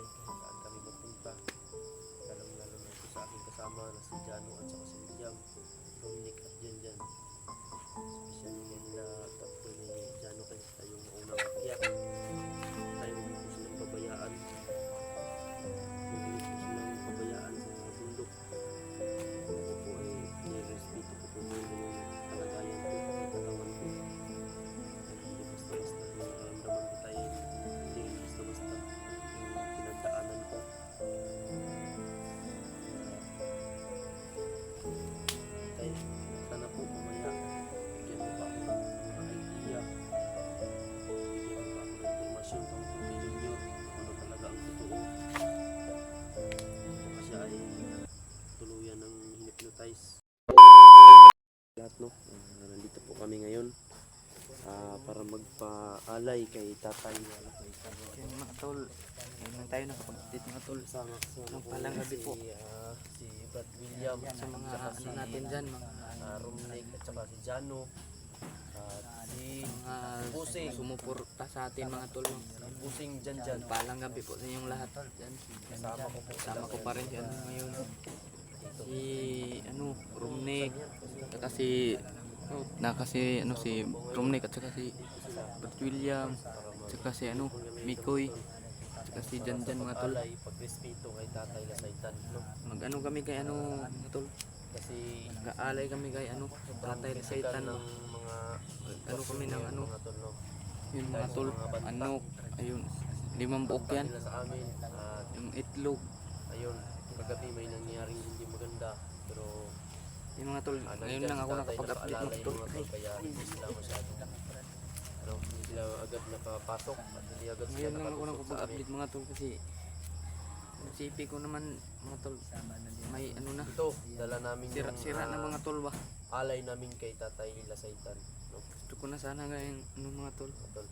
tatay kung saan kami pupunta. Lalong-lalo na ito sa aking kasama na si Jano at saka si William, Romnick at Jenjan. Especially kanila tatlo ni Jano kasi tayong maunang akyat. Tayo huwag po silang babayaan. Huwag po silang babayaan sa bundok. Ako po ay nirespeto ko po yung kalagayan ko, yung katawan ko. Hindi basta-basta yung nararamdaman ko tayo, hindi basta-basta yung pinagdaanan ko. Tayo, sana po mamaya bigyan mo pa ako ng mga idea, bigyan mo pa ako ng informasyon tungkol kay Junior, ano talaga ang totoo. Baka siya ay tuluyan ng hypnotize. Lahat no, nandito po kami ngayon para magpaalay kay tatay. Yan mga tol, ngayon lang tayo nakapag-update mga tol. Kasama Nung palang gabi po. Si Brad William Sa mga saka ano natin dyan, mga Romnick at saka si Jano at si Pusing. sumuporta sa atin mga tol. Pusing dyan. Palang gabi po sa inyong lahat dyan. Kasama ko po Kasama ko pa rin si ano ngayon. Si ano, Romnick, at si si Romnick at saka si Bert William, at saka si ano, Mikoy, at saka si Janjan mga tol. Alay pagrespeto kay Tatay Lasaitan, no? Mag-ano kami kay ano mga tol. Kasi Gaalay kami kay ano, Tatay Lasaitan. ng mga Ano kami ng ano, mga tol, no? yun mga tol, ano, ayun, 5 buok yan, Nila sa amin at yung itlog. ayun, kagabi may nangyaring hindi maganda pero Yung mga tol, ngayon lang ako nakapag-update mga tol. Ay, kaya hindi sila masyado hindi sila agad nakapasok at hindi agad sila ngayon lang ako nakatusok sa amin. nakapag-update mga tol kasi sipi ko naman mga tol, may ano na, Ito, dala namin yung sira na mga tol ba. alay namin kay Tatay Lasaitan, no? Gusto ko na sana ngayon ano mga tol, Tol.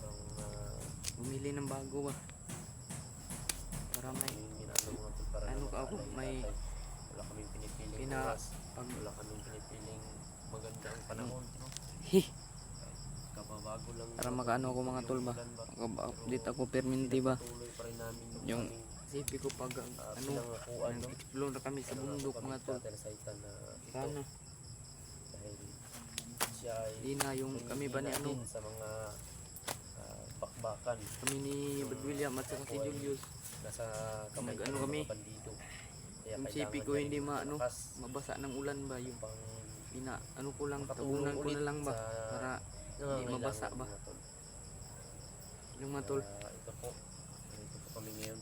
Ang bumili ng bago ba. Para may ginano mga tol para ano naman ka ako, alay kay may Tatay. Wala kaming pinipiling pina oras, wala kaming pinipiling maganda ang panahon, no? hi, Kababago lang para makaano ako mga tol ba. Makapag-update ako perminti ba. tuloy pa rin namin Yung aming, sipi ko pag ano, pinangakuan, no? explore na kami sa bundok mga tol. Tatay Lasaitan na ito Sana, dahil siya ay di na yung kami ba ni ano, din sa mga bakbakan kami ni Bert William at saka si Julius. nasa kamay Nag-ano ng kami? mga bandido. Kaya Yung kailangan sipi ko niya hindi maano, malakas mabasa ng ulan ba yung pang ano ko lang, makatulong tabunan ko ulit na lang ba sa para nangangailangan mabasa ba? mga tol. yung mga tol. Ito po kami ngayon.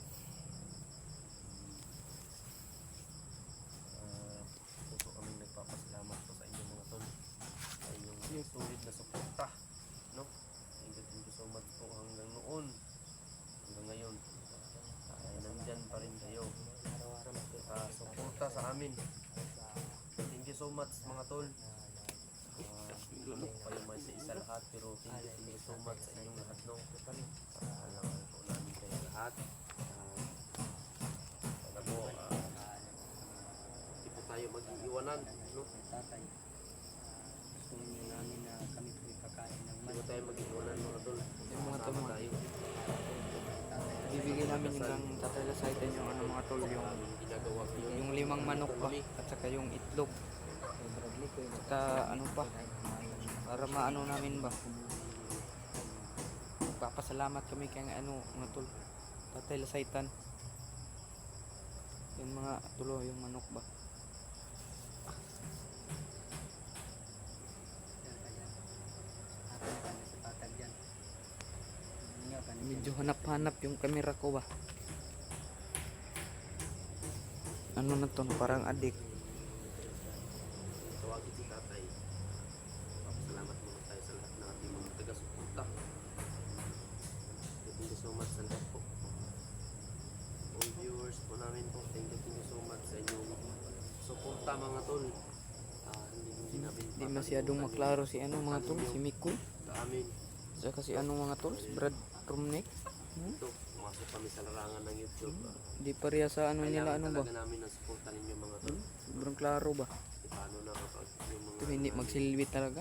Puso kami nagpapasalamat po sa inyo mga tol sa inyong sulit na suporta, no? Thank you so much po hanggang noon hanggang ngayon ay nandyan pa rin kayo suporta sa amin. Thank you so much mga tol. Ano po kayo may sa isa lahat pero thank you so much sa inyong lahat, no? Alam po namin kayo lahat. Sana po hindi po tayo mag-iiwanan, no? Gusto niyo namin na kami po kakain ng Hindi po tayo mag-iiwanan mga tol. Yung mga tol, Sama tayo. Bibigyan namin yung Tatay Lasaitan yung ano mga tol, yung Aming ginagawa ngayon. yung 5 manok ba at saka yung itlog. Saka ano pa, para maano namin ba, papasalamat kami kay ano mga tol, Tatay Lasaitan. Yung mga tulo, yung manok ba. Medyo hanap-hanap yung camera ko ba. Ano na to, parang adik. Tawagin si tatay. Papasalamat muna tayo sa lahat ng ating mga taga-suporta. Thank you so much sa lahat po. All viewers po namin po, thank you so much sa inyong suporta mga tol. Hindi namin Di masyadong maklaro si ano mga tol, si Miko. sa amin. Saka si ano mga tol, si Brad Romnick. Ito, pumasok kami sa larangan ng YouTube. Di pareha sa ano nila ano ba. Talaga namin ang suporta ninyo mga tol. Sobrang klaro ba. Paano na kapag yung mga Ito hindi magsilbi talaga.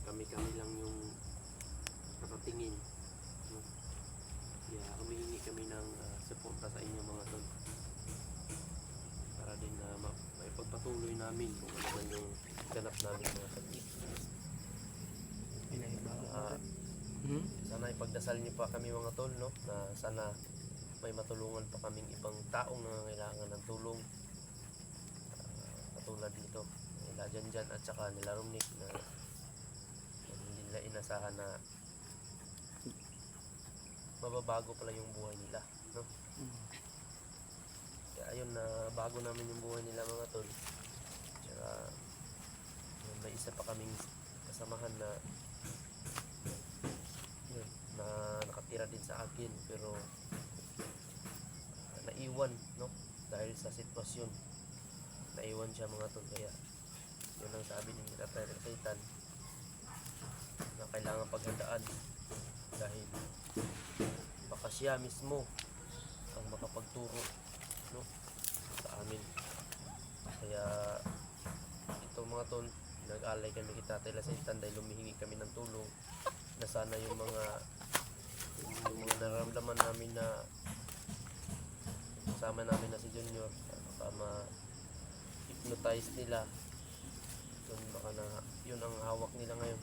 kami lang yung nakatingin, no? Kaya humihingi kami ng suporta sa inyo mga tol. Para din na maipagpatuloy namin kung ano man yung ganap namin mga tol. Ah, sana ipagdasal niyo pa kami mga tol, no? Na sana may matulungan pa kaming ibang taong nangangailangan ng tulong. Katulad nito, nila Janjan at saka nila Romnick na hindi nila inasahan na mababago pala yung buhay nila, no? Kaya ayun, na bago namin yung buhay nila mga tol. Tsaka may isa pa kaming kasamahan na yun, na nakatira din sa akin pero naiwan, no? Dahil sa sitwasyon naiwan siya mga tol. Kaya yun ang sabi ni Tatay Satan na kailangan paghandaan dahil baka siya mismo ang makapagturo, no, sa amin. Kaya ito mga tol, nag-alay kami kay Tatay Satan dahil lumihingi kami ng tulong na sana yung mga nararamdaman namin na kasama namin na si Junior, baka ma-hypnotize nila. Yun, baka na yun ang hawak nila ngayon.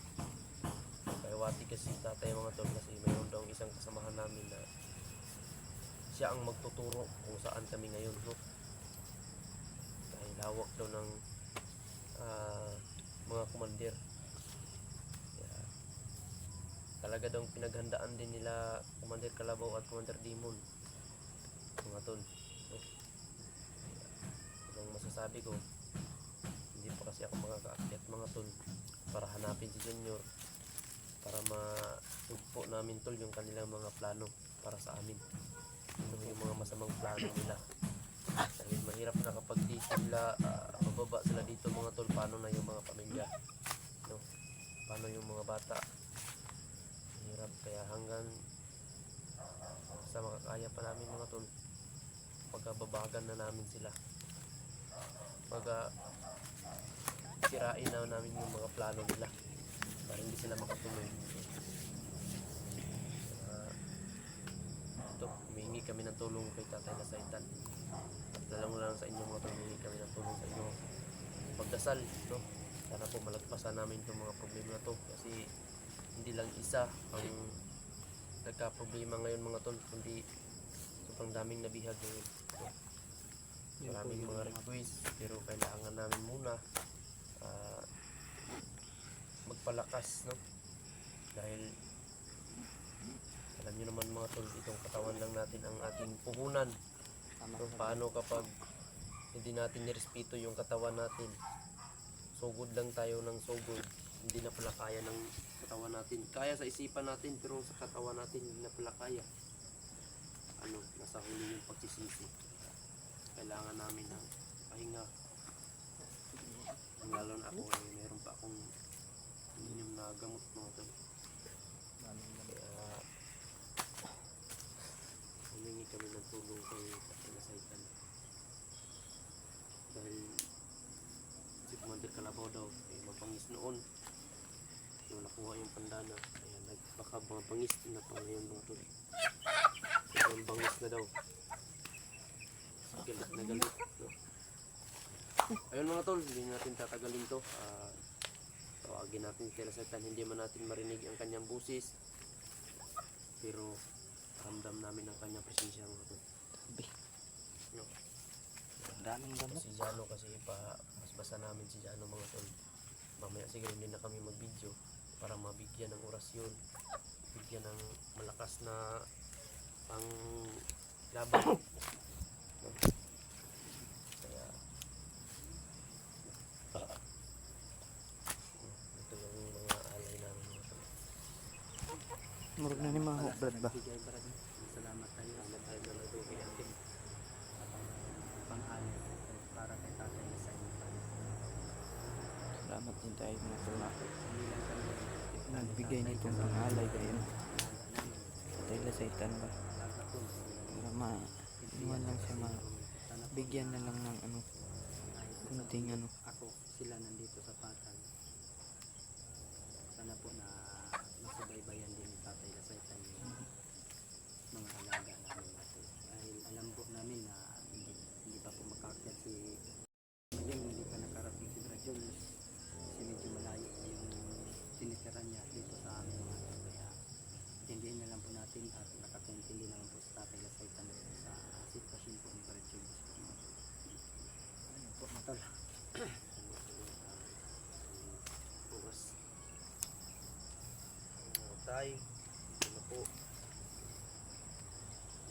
Kaya wati kasi tatay mga tol, kasi mayroon daw isang kasamahan namin na siya ang magtuturo kung saan kami ngayon, no? Dahil hawak daw ng mga commander. Kaya talaga daw pinaghandaan din nila Commander Kalabaw at Commander Demon mga tol, no? Anong masasabi ko, hindi pa kasi ako makakaakyat mga tol para hanapin si Junior, para matugpo namin tol yung kanilang mga plano para sa amin, yung mga masamang plano nila. Dahil mahirap na kapag di sila mababa sila dito mga tol, paano na yung mga pamilya, no? Paano yung mga bata, mahirap. Kaya hanggang sa makakaya pa namin mga tol, pagkababagan na namin sila, sirain na namin yung mga plano nila para hindi sila makatuloy. Ito, humingi kami ng tulong kay Tatay Satan. At lalong lang sa inyo mga tol, humingi kami ng tulong sa inyo, pagdasal, no? Sana po malagpasan namin itong mga problema na to, kasi hindi lang isa ang nagka-problema ngayon mga tol, kundi sobrang daming nabihag ngayon. Maraming mga request, pero kailangan namin muna magpalakas, no? Dahil alam nyo naman mga tol, itong katawan lang natin ang ating puhunan. So, paano kapag hindi natin nirespeto yung katawan natin, sugod lang tayo ng sugod, hindi na pala kaya ng katawan natin. Kaya sa isipan natin, pero sa katawan natin hindi na pala kaya. Nasa huli yung pagsisisi. Kailangan namin ng pahinga. Lalo na ako, meron pa akong ininom na gamot mga tol. Kaya humingi kami ng tulong kay Tatay Satan. Dahil si Commander Kalabaw daw ay mapangis noon. Yung nakuha yung pandana, kaya baka mga bangis na pa ngayon mga tol. Yung bangis na daw. Galit na galit, no? Ayun mga tol, hindi natin tatagalin to. Tawagin natin si Tatay Satan, hindi man natin marinig ang kanyang busis, pero ramdam namin ang kanyang presensya mga tol. No? Daming gamot. Si Jano kasi basbasa namin si Jano mga tol. Mamaya siguro hindi na kami mag-video para mabigyan ng orasyon, bigyan ng malakas na pang laban. No? Kaya ito yung mga alay namin mga tol. Murag na ni mga brad ba? Bigay brad. Salamat tayo. Salamat tayo na nagugay natin. Pang-alay para kay Tatay Satan. Salamat din tayo mga tol na Hindi lang kami nagbigay nitong pangalay kayo. Tatay Satan ba? Para iwan lang siya, bigyan na lang ng kunting ako, sila nandito sa patag. Sana po na masubaybayan din ni Tatay Satan yung mga alaala natin at nakakaintindi naman po sa Tatay Lasaitan sa sitwasyon po ni Brad Julius po. Ayun po mga tol. Bukas. Tay, ito na po.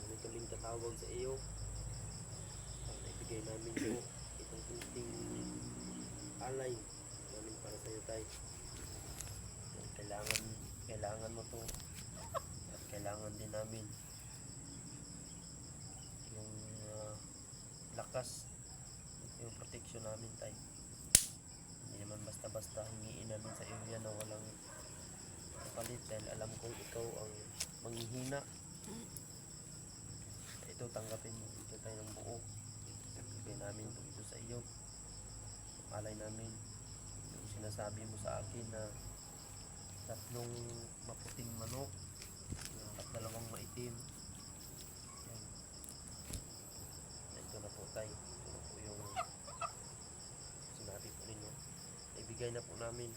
Ano kaming tatawag sa iyo para ibigay namin po itong kunting alay namin para sa iyo, tay. Kailangan mo to at kailangan din namin yung lakas, yung protection namin, tay. Hindi naman basta-basta hingiin namin sa iyo yan na walang kapalit dahil alam kong ikaw ang manghihina. Ito, tanggapin mo ito, tayo ng buo. Ibigay namin ito sa iyo. Alay namin yung sinasabi mo sa akin na 3 maputing manok at 2 maitim. Yan. Ito na po, tay. Ito na po yung sinabi po ninyo. Ibigay na po namin.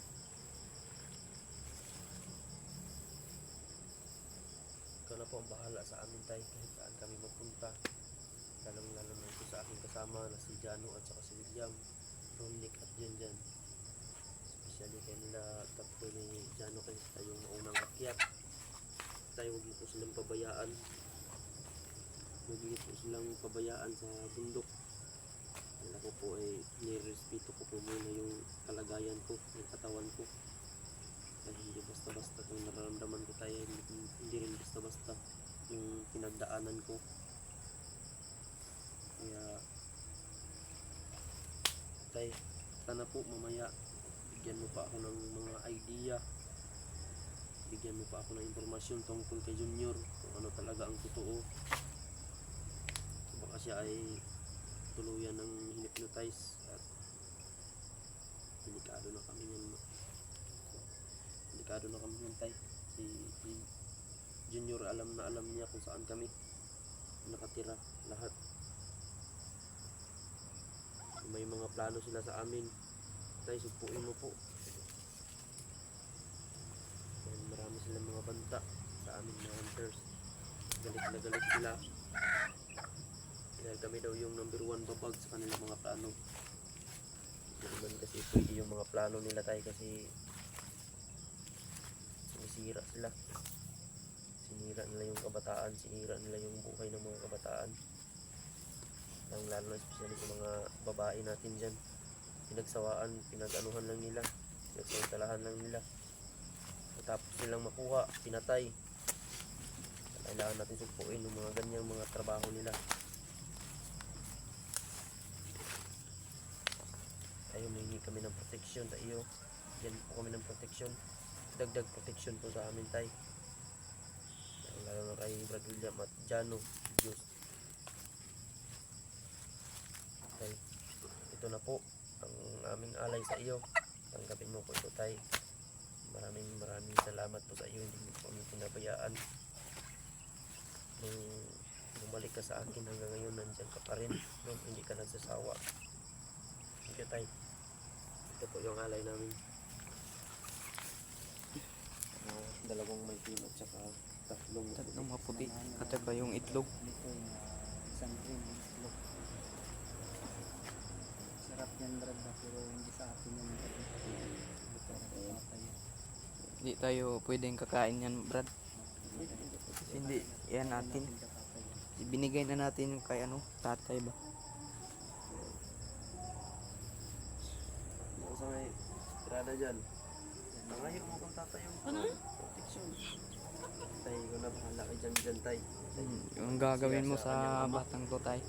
Ikaw na po ang bahala sa amin, tay, kahit saan kami mapunta. Lalong-lalo na ito sa aking kasama na si Jano at saka si William, Ronick at Janjan. Especially kay nila tatlo ni Jano, kayo tayong maunang akyat. Tayo, huwag niyo po silang pabayaan. Huwag niyo po silang pabayaan sa bundok. Dahil ako po ay nirespeto ko po muna yung kalagayan ko, yung katawan ko. Dahil hindi basta-basta itong nararamdaman ko, tayo, hindi rin basta-basta yung pinagdaanan ko. Kaya tay, sana po mamaya bigyan mo pa ako ng mga idea, bigyan mo pa ako ng impormasyon tungkol kay Junior, kung ano talaga ang totoo. Baka siya ay tuluyan ng hypnotize at delikado na kami yan. Delikado na kami yan, tay. Si Junior alam na alam niya kung saan kami nakatira lahat. May mga plano sila sa amin, tay, sugpuin mo po. And marami silang mga banta sa amin, mga hunters. Galit na galit sila dahil kami daw yung number 1 babag sa kanilang mga plano. Hindi naman kasi pwede yung mga plano nila, tay, kasi sinisira sila. Sinira nila yung kabataan, sinira nila yung buhay ng mga kabataan. Lalo na especially sa mga babae natin dyan. Pinagsawaan, pinag-anuhan lang nila, pinagsamantalahan lang nila. Tapos silang makuha, pinatay. Kailangan natin sugpuin yung mga ganyang mga trabaho nila. Tayo, may kami ng protection sa iyo. Yan po kami ng protection. Dagdag protection po sa amin, tay. Lalo na kay Brad William at Jano, Diyos. Tay, ito na po ang aming alay sa iyo. Tanggapin mo po ito, tay. Maraming salamat po sa iyo. Hindi mo po kami pinabayaan. Nung bumalik ka sa akin hanggang ngayon, nandyan ka pa rin. No? Hindi ka nagsasawa. Thank you, tay. Ito po yung alay namin. 2 may team at saka 3 maputi at saka yung itlog. Dito yung isang green itlog. Sarap yan, Brad, pero hindi sa atin yan. Hindi tayo pwedeng kakain yan, Brad. Hindi, yan natin. Binigay na natin yung kay tatay ba? Sa may tirada dyan. Nangayo mo kung tatayo. Ano? Protection. Tay, ko na bahala kay dyan, tay. Yung gagawin mo sa batang to, tay.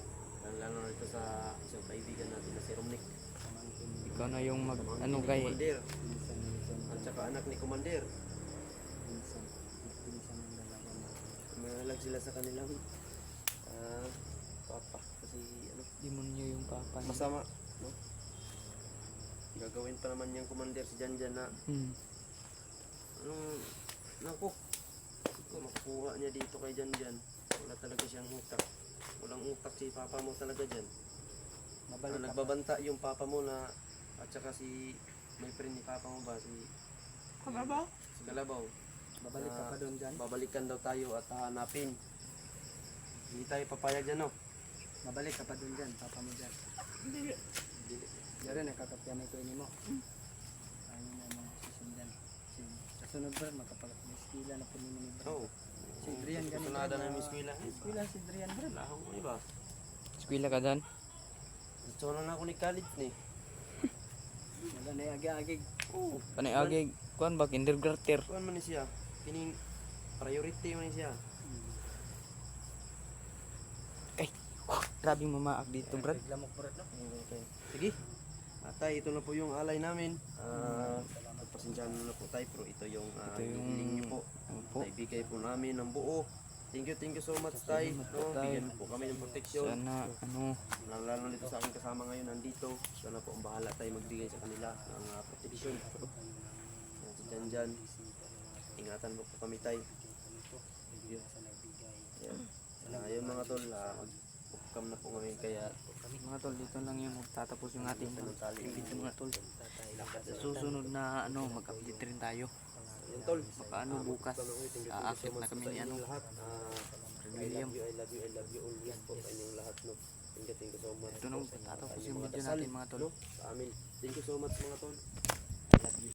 Lalo na ito sa isang kaibigan natin na si Romnick. Ikaw na yung Ni kay Commander. At saka anak ni Commander. Mahalag sila sa kanilang papa. Kasi demonyo yung papa niya. masama, no? Gagawin pa naman niyang Commander si Janjan na naku, kung makukuha niya dito kay Janjan, wala talaga siyang utak. Walang utak si papa mo talaga dyan. Nagbabanta yung papa mo na, at saka si may friend ni papa mo ba, si Kalabaw. Si Kalabaw. Babalik ka pa doon dyan. Babalikan daw tayo at hahanapin. Hindi tayo papayag dyan, no? Babalik ka pa doon dyan. Papa mo dyan. Diyan nakakapyan ko ini mo. Ano na mga susundan. Kasunod bro, makapag-iskila na po ni bro. Oo. Si Adrian ganito. Sunada na yung eskwela. Iskila si Adrian bro. Wala akong iba. Eskwela ka dyan? Gusto na ako ni college ni. Wala na agi-agig. Oo. Paniagig, kuan ba, kindergarten. Kuan man ni siya. Kining priority man ni siya. Ay, grabe mamaak dito, brad. Lamok bro no. Okay. Sige. Atay, ito na po yung alay namin. Pagpasensyahan na po tayo, pero ito yung Ito yung- hinihiling niyo po. Opo. Naibigay po namin ng buo. Thank you so much, Tay. No, Tay. bigyan po kami ng proteksyon. Sana, ano, Lalo dito sa aking kasama ngayon nandito. Sana po ang bahala tayo magbigay sa kanila ng proteksyon. Yan, si Janjan. Ingatan mo po kami, Tay. Yun. Yan. Yun mga tol, mag-upcam na po kami kaya mga tol, dito lang yung magtatapos yung ating tali. video mga tol. Sa susunod na, ano, mag-update rin tayo. Yun, tol. Baka ano, bukas, aakit na kami ni, ano, lahat. William. I love you always po sa inyong lahat, no. Thank you so much. Ito na po sa magtatapos inyong yung mga video dasal, natin mga tol. no, sa amin. Thank you so much mga tol. I love you.